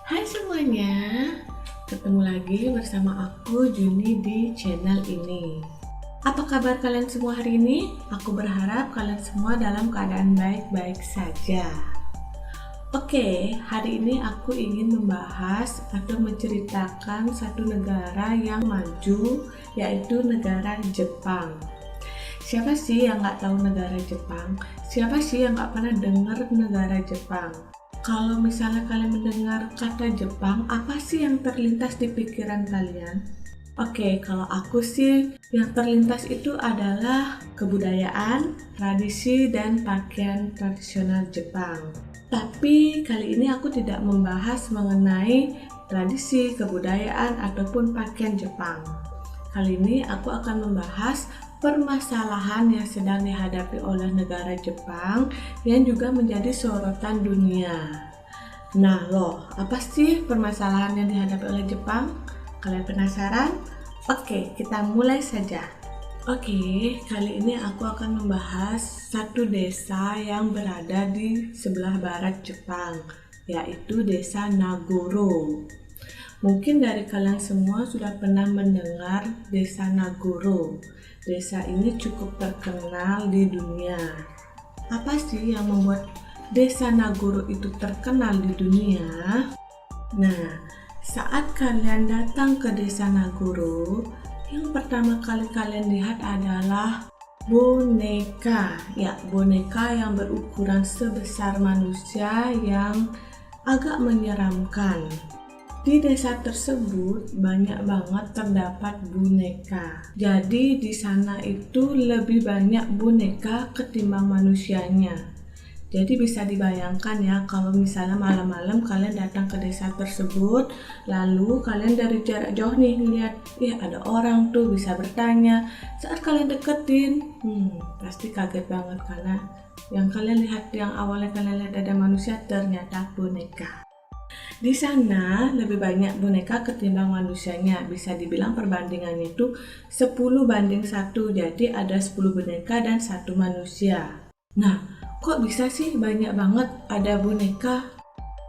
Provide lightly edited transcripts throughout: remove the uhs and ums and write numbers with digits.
Hai semuanya, ketemu lagi bersama aku Juni di channel ini. Apa kabar kalian semua hari ini? Aku berharap kalian semua dalam keadaan baik-baik saja. Oke, hari ini aku ingin membahas atau menceritakan satu negara yang maju, yaitu negara Jepang. Siapa sih yang nggak tahu negara Jepang? Siapa sih yang nggak pernah dengar negara Jepang? Kalau misalnya kalian mendengar kata Jepang, apa sih yang terlintas di pikiran kalian? Oke, kalau aku sih yang terlintas itu adalah kebudayaan, tradisi, dan pakaian tradisional Jepang. Tapi kali ini aku tidak membahas mengenai tradisi, kebudayaan, ataupun pakaian Jepang. Kali ini aku akan membahas permasalahan yang sedang dihadapi oleh negara Jepang yang juga menjadi sorotan dunia. Nah loh, apa sih permasalahan yang dihadapi oleh Jepang? Kalian penasaran? Oke, kita mulai saja. Oke, kali ini aku akan membahas satu desa yang berada di sebelah barat Jepang, yaitu desa Nagoro. Mungkin dari kalian semua sudah pernah mendengar desa Nagoro. Desa ini cukup terkenal di dunia. Apa sih yang membuat desa Nagoro itu terkenal di dunia? Nah, saat kalian datang ke desa Nagoro, yang pertama kali kalian lihat adalah boneka. Ya, boneka yang berukuran sebesar manusia yang agak menyeramkan. Di desa tersebut banyak banget terdapat boneka. Jadi di sana itu lebih banyak boneka ketimbang manusianya. Jadi bisa dibayangkan ya, kalau misalnya malam-malam kalian datang ke desa tersebut, lalu kalian dari jarak jauh nih ngeliat, ada orang tuh, bisa bertanya. Saat kalian deketin, pasti kaget banget karena yang kalian lihat, yang awalnya kalian lihat ada manusia, ternyata boneka. Di sana lebih banyak boneka ketimbang manusianya. Bisa dibilang perbandingannya itu 10:1. Jadi ada 10 boneka dan 1 manusia. Nah, kok bisa sih banyak banget ada boneka?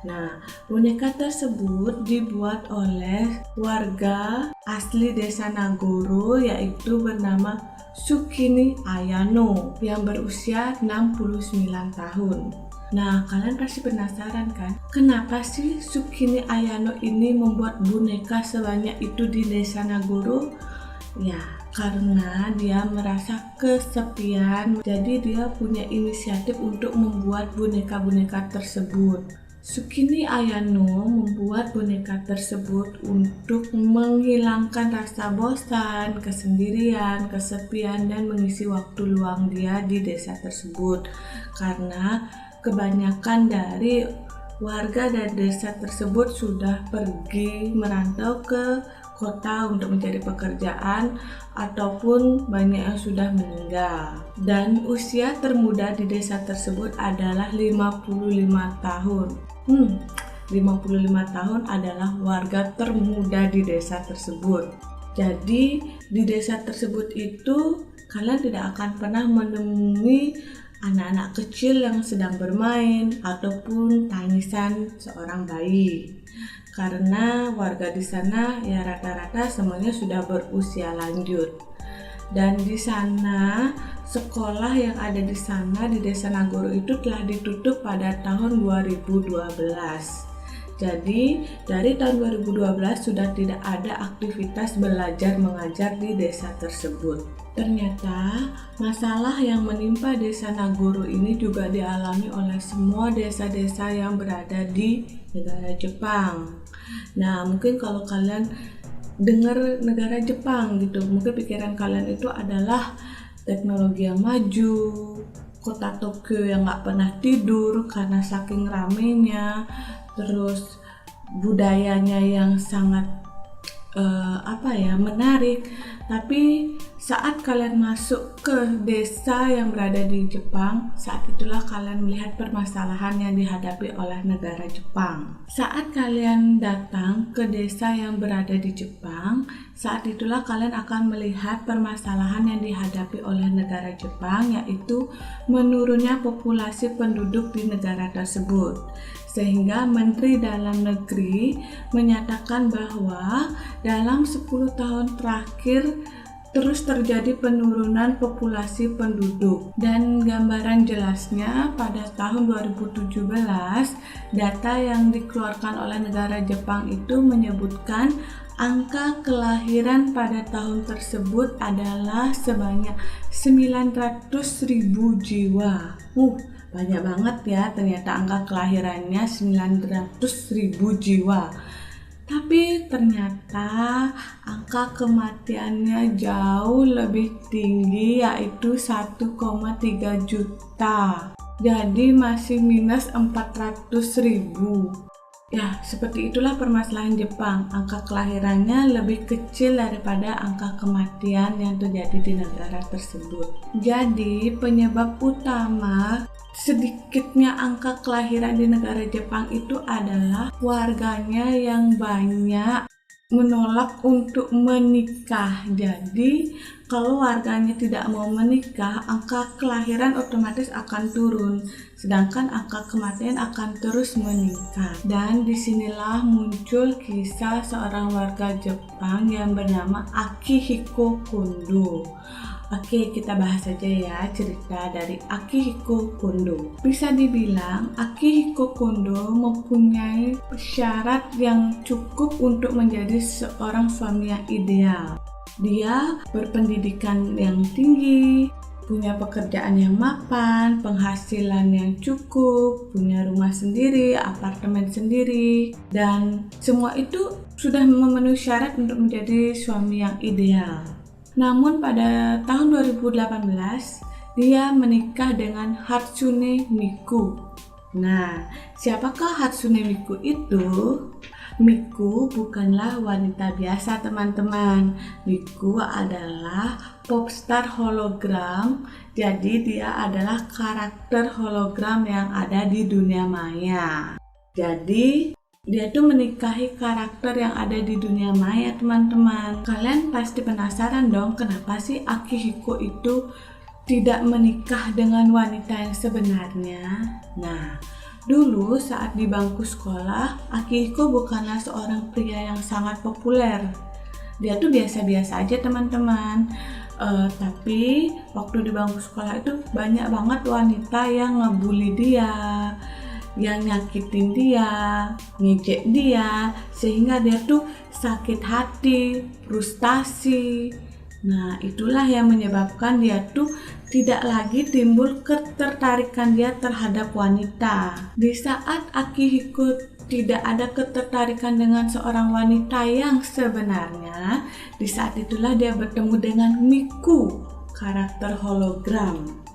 Nah, boneka tersebut dibuat oleh warga asli desa Nagoro, yaitu bernama Tsukini Ayano yang berusia 69 tahun. Nah, kalian pasti penasaran kan? Kenapa sih Tsukini Ayano ini membuat boneka sebanyak itu di desa Nagoro? Ya, karena dia merasa kesepian. Jadi dia punya inisiatif untuk membuat boneka-boneka tersebut. Tsukini Ayano membuat boneka tersebut untuk menghilangkan rasa bosan, kesendirian, kesepian, dan mengisi waktu luang dia di desa tersebut. Karena kebanyakan dari warga dari desa tersebut sudah pergi merantau ke kota untuk mencari pekerjaan, ataupun banyak yang sudah meninggal. Dan usia termuda di desa tersebut adalah 55 tahun. 55 tahun adalah warga termuda di desa tersebut. Jadi di desa tersebut itu kalian tidak akan pernah menemui anak-anak kecil yang sedang bermain ataupun tangisan seorang bayi, karena warga di sana ya rata-rata semuanya sudah berusia lanjut. Dan di sana sekolah yang ada di sana di desa Nagoro itu telah ditutup pada tahun 2012. Jadi dari tahun 2012 sudah tidak ada aktivitas belajar mengajar di desa tersebut. Ternyata masalah yang menimpa desa Nagoro ini juga dialami oleh semua desa-desa yang berada di negara Jepang. Nah, mungkin kalau kalian dengar negara Jepang gitu, mungkin pikiran kalian itu adalah teknologi yang maju, kota Tokyo yang gak pernah tidur karena saking ramenya, terus budayanya yang sangat menarik. Tapi saat kalian masuk ke desa yang berada di Jepang, saat itulah kalian melihat permasalahan yang dihadapi oleh negara Jepang. Saat kalian datang ke desa yang berada di Jepang, saat itulah kalian akan melihat permasalahan yang dihadapi oleh negara Jepang, yaitu menurunnya populasi penduduk di negara tersebut. sehingga Menteri Dalam Negeri menyatakan bahwa dalam 10 tahun terakhir terus terjadi penurunan populasi penduduk. Dan gambaran jelasnya pada tahun 2017, data yang dikeluarkan oleh negara Jepang itu menyebutkan angka kelahiran pada tahun tersebut adalah sebanyak 900.000 jiwa. Banyak banget ya ternyata angka kelahirannya 900.000 jiwa. Tapi ternyata angka kematiannya jauh lebih tinggi, yaitu 1,3 juta. Jadi masih minus 400.000. Ya, seperti itulah permasalahan Jepang. Angka kelahirannya lebih kecil daripada angka kematian yang terjadi di negara tersebut. Jadi, penyebab utama sedikitnya angka kelahiran di negara Jepang itu adalah warganya yang banyak menolak untuk menikah. Jadi kalau warganya tidak mau menikah, angka kelahiran otomatis akan turun, sedangkan angka kematian akan terus meningkat. Dan disinilah muncul kisah seorang warga Jepang yang bernama Akihiko Kondo. Oke, kita bahas saja ya cerita dari Akihiko Kondo. Bisa dibilang Akihiko Kondo mempunyai syarat yang cukup untuk menjadi seorang suami yang ideal. Dia berpendidikan yang tinggi, punya pekerjaan yang mapan, penghasilan yang cukup, punya rumah sendiri, apartemen sendiri, dan semua itu sudah memenuhi syarat untuk menjadi suami yang ideal. Namun pada tahun 2018, dia menikah dengan Hatsune Miku. Nah, siapakah Hatsune Miku itu? Miku bukanlah wanita biasa, teman-teman. Miku adalah popstar hologram. Jadi dia adalah karakter hologram yang ada di dunia maya. Jadi dia tuh menikahi karakter yang ada di dunia maya, teman-teman. Kalian pasti penasaran dong, kenapa sih Akihiko itu tidak menikah dengan wanita yang sebenarnya? Nah, dulu saat di bangku sekolah, Akihiko bukanlah seorang pria yang sangat populer. Dia tuh biasa-biasa aja, teman-teman. Tapi waktu di bangku sekolah itu banyak banget wanita yang ngebully dia, yang nyakitin dia, ngejek dia, sehingga dia tuh sakit hati, frustasi. Nah, itulah yang menyebabkan dia tuh tidak lagi timbul ketertarikan dia terhadap wanita. Di saat Akihiko tidak ada ketertarikan dengan seorang wanita yang sebenarnya, di saat itulah dia bertemu dengan Miku, karakter hologram.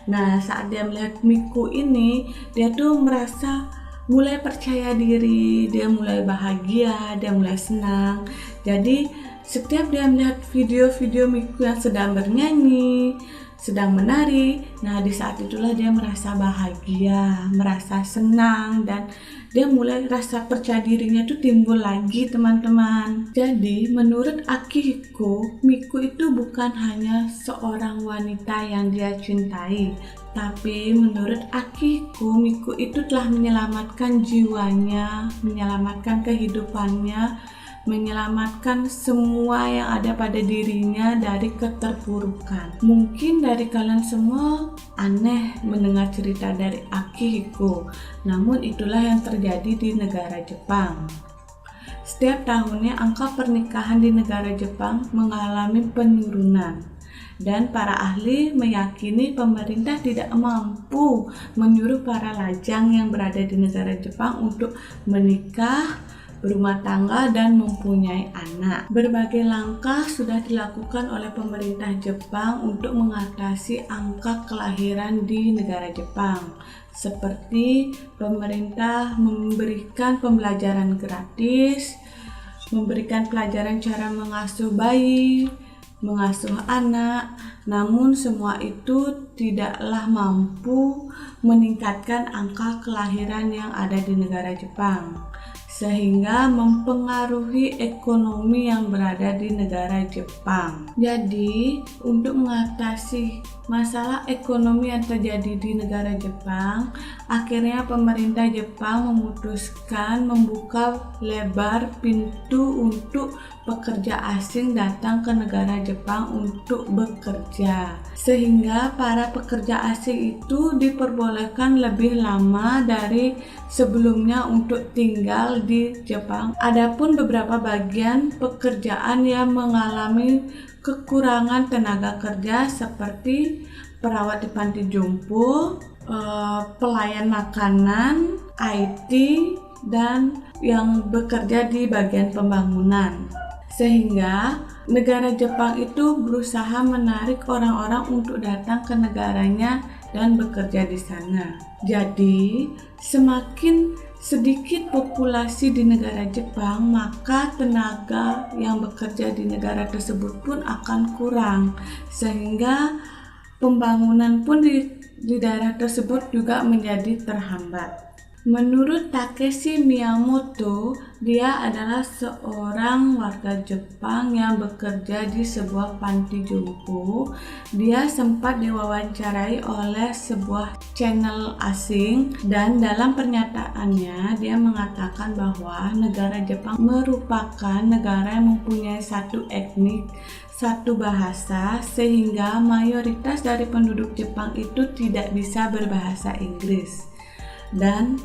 Nah, saat dia melihat Miku ini, dia tuh merasa mulai percaya diri, dia mulai bahagia, dia mulai senang. Jadi, setiap dia melihat video-video Miku yang sedang bernyanyi, sedang menari, nah di saat itulah dia merasa bahagia, merasa senang, dan dia mulai rasa percaya dirinya itu timbul lagi, teman-teman. Jadi menurut Akihiko, Miku itu bukan hanya seorang wanita yang dia cintai, tapi menurut Akihiko, Miku itu telah menyelamatkan jiwanya, menyelamatkan kehidupannya, menyelamatkan semua yang ada pada dirinya dari keterpurukan. Mungkin dari kalian semua aneh mendengar cerita dari Akihiko, namun itulah yang terjadi di negara Jepang. Setiap tahunnya angka pernikahan di negara Jepang mengalami penurunan, dan para ahli meyakini pemerintah tidak mampu menyuruh para lajang yang berada di negara Jepang untuk menikah, berumah tangga, dan mempunyai anak. Berbagai langkah sudah dilakukan oleh pemerintah Jepang untuk mengatasi angka kelahiran di negara Jepang, seperti pemerintah memberikan pembelajaran gratis, memberikan pelajaran cara mengasuh bayi, mengasuh anak. Namun semua itu tidaklah mampu meningkatkan angka kelahiran yang ada di negara Jepang. sehingga mempengaruhi ekonomi yang berada di negara Jepang. Jadi, untuk mengatasi masalah ekonomi yang terjadi di negara Jepang, akhirnya pemerintah Jepang memutuskan membuka lebar pintu untuk pekerja asing datang ke negara Jepang untuk bekerja, sehingga para pekerja asing itu diperbolehkan lebih lama dari sebelumnya untuk tinggal di Jepang. Adapun beberapa bagian pekerjaan yang mengalami kekurangan tenaga kerja seperti perawat di panti jompo, pelayan makanan, IT, dan yang bekerja di bagian pembangunan. Sehingga negara Jepang itu berusaha menarik orang-orang untuk datang ke negaranya dan bekerja di sana. Jadi, semakin sedikit populasi di negara Jepang, maka tenaga yang bekerja di negara tersebut pun akan kurang, sehingga pembangunan pun di daerah tersebut juga menjadi terhambat. Menurut Takeshi Miyamoto, dia adalah seorang warga Jepang yang bekerja di sebuah panti jompo. Dia sempat diwawancarai oleh sebuah channel asing, dan dalam pernyataannya dia mengatakan bahwa negara Jepang merupakan negara yang mempunyai satu etnik, satu bahasa, sehingga mayoritas dari penduduk Jepang itu tidak bisa berbahasa Inggris. Dan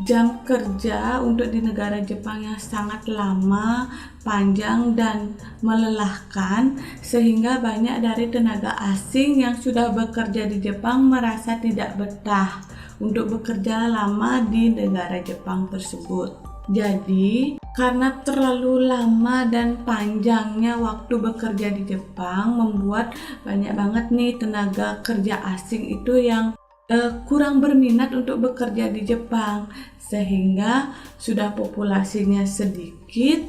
jam kerja untuk di negara Jepang yang sangat lama, panjang, dan melelahkan, sehingga banyak dari tenaga asing yang sudah bekerja di Jepang merasa tidak betah untuk bekerja lama di negara Jepang tersebut. Jadi, karena terlalu lama dan panjangnya waktu bekerja di Jepang, membuat banyak banget nih tenaga kerja asing itu yang kurang berminat untuk bekerja di Jepang, sehingga sudah populasinya sedikit,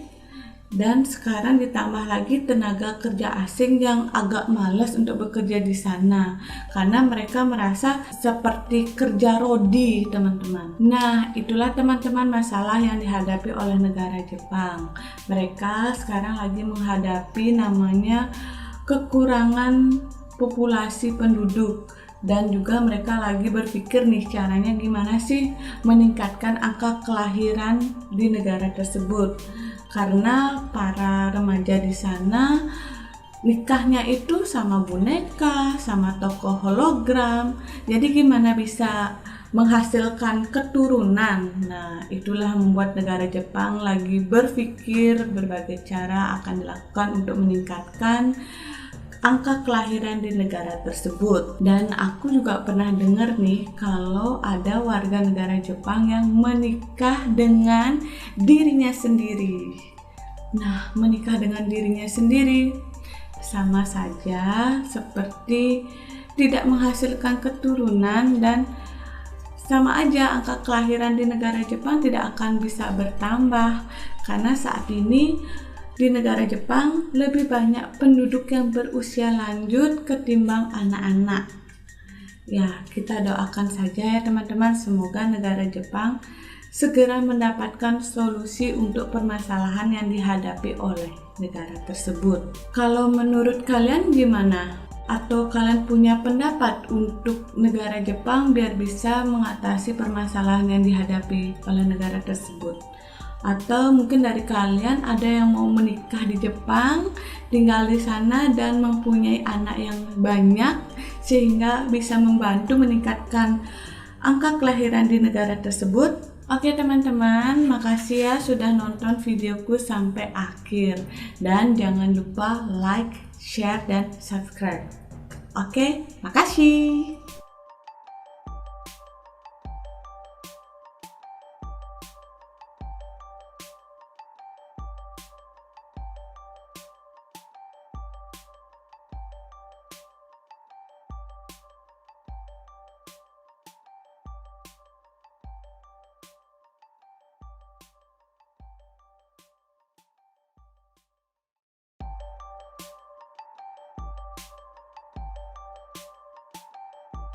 dan sekarang ditambah lagi tenaga kerja asing yang agak malas untuk bekerja di sana karena mereka merasa seperti kerja rodi, teman-teman. Nah, itulah teman-teman masalah yang dihadapi oleh negara Jepang. Mereka sekarang lagi menghadapi namanya kekurangan populasi penduduk, dan juga mereka lagi berpikir nih caranya gimana sih meningkatkan angka kelahiran di negara tersebut, karena para remaja di sana nikahnya itu sama boneka, sama tokoh hologram. Jadi gimana bisa menghasilkan keturunan? Nah, itulah membuat negara Jepang lagi berpikir berbagai cara akan dilakukan untuk meningkatkan angka kelahiran di negara tersebut. Dan aku juga pernah dengar nih kalau ada warga negara Jepang yang menikah dengan dirinya sendiri. Nah, menikah dengan dirinya sendiri sama saja seperti tidak menghasilkan keturunan, dan sama aja angka kelahiran di negara Jepang tidak akan bisa bertambah, karena saat ini di negara Jepang lebih banyak penduduk yang berusia lanjut ketimbang anak-anak. Ya, kita doakan saja ya teman-teman, semoga negara Jepang segera mendapatkan solusi untuk permasalahan yang dihadapi oleh negara tersebut. Kalau menurut kalian gimana? Atau kalian punya pendapat untuk negara Jepang biar bisa mengatasi permasalahan yang dihadapi oleh negara tersebut? Atau mungkin dari kalian ada yang mau menikah di Jepang, tinggal di sana dan mempunyai anak yang banyak sehingga bisa membantu meningkatkan angka kelahiran di negara tersebut. Oke teman-teman, makasih ya sudah nonton videoku sampai akhir, dan jangan lupa like, share, dan subscribe. Oke, makasih.